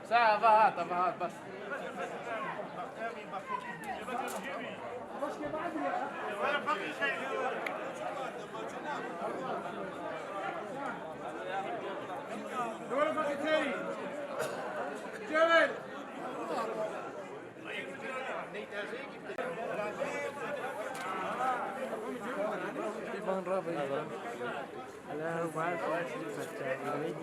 ساعة فهات بس. ولا باقي ثاني جبل Ivan Rabi. Ela vai fazer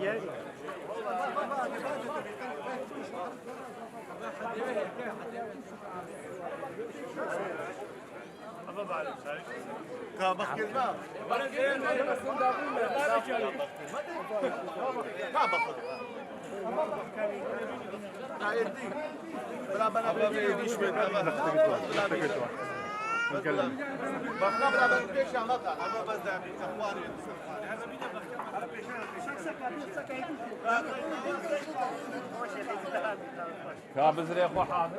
يا بزريق وحاضر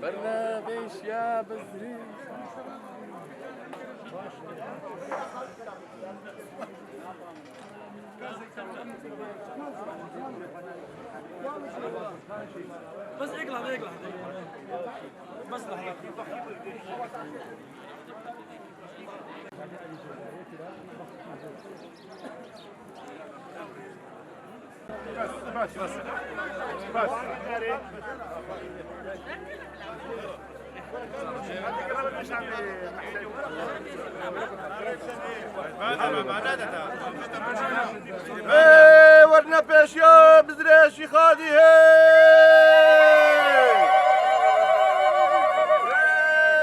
برنامج يا بزريق. بس اقلع بس لحظة بس ورنا پیش یا بزرشی خادی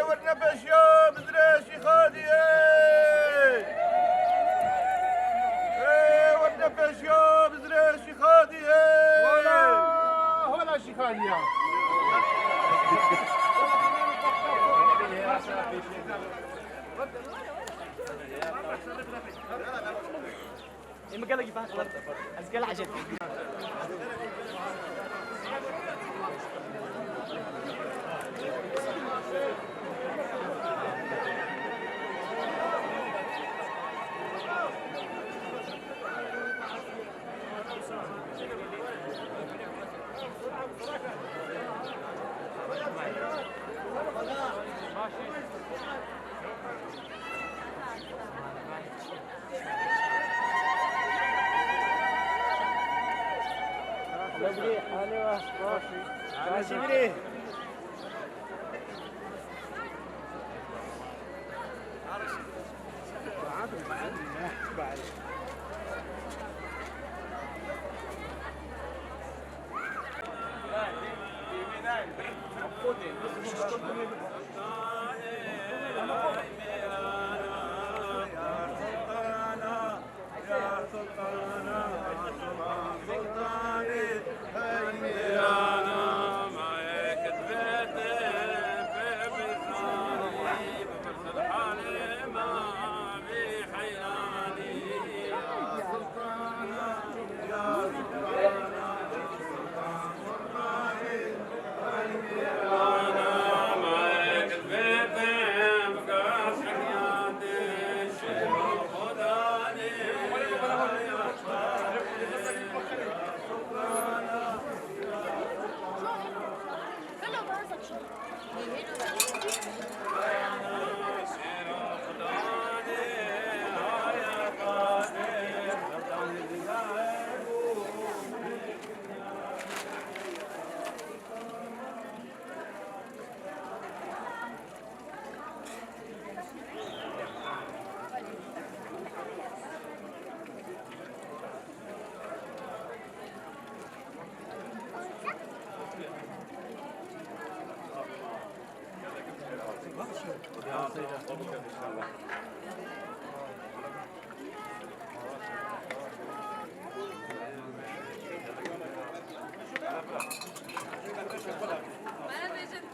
ورنا پیش یا بزرشی خادی ورنا پیش یا بزرشی خادی ولا شي خادي ما قال لك يفهم غلط اسكال عجل ماشي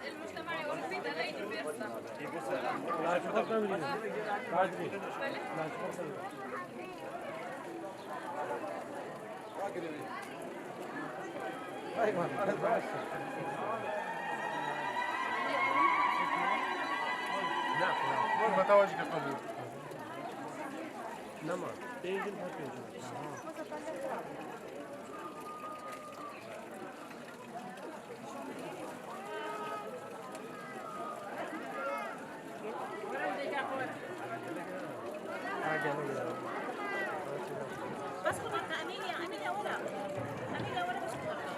المجتمع الأوروبي ده لاقي بيرسم. لا تفضل نعم متى وجهك قبول نعم تيجي الحكي بس خبرنا أميليا أميليا ورا أميليا ورا بس خبرنا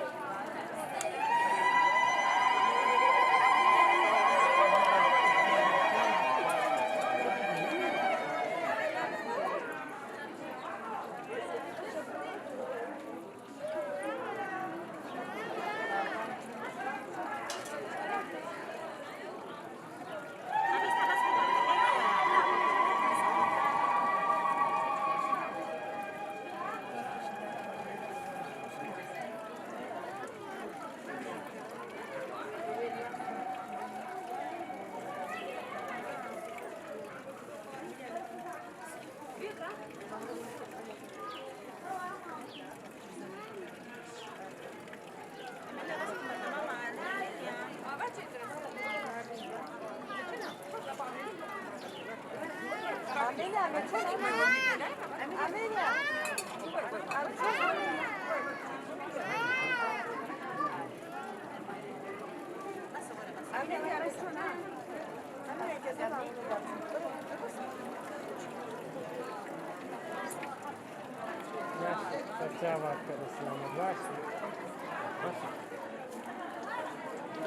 Facciamo la basta.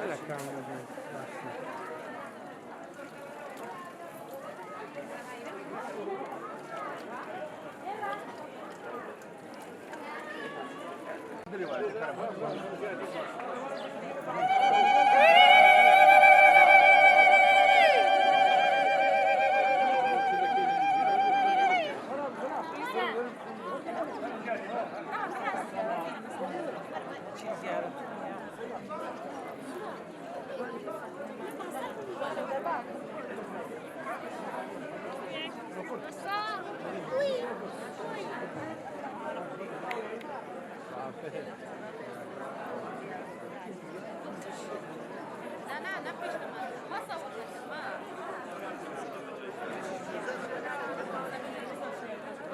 E la camera di Deli var. basta.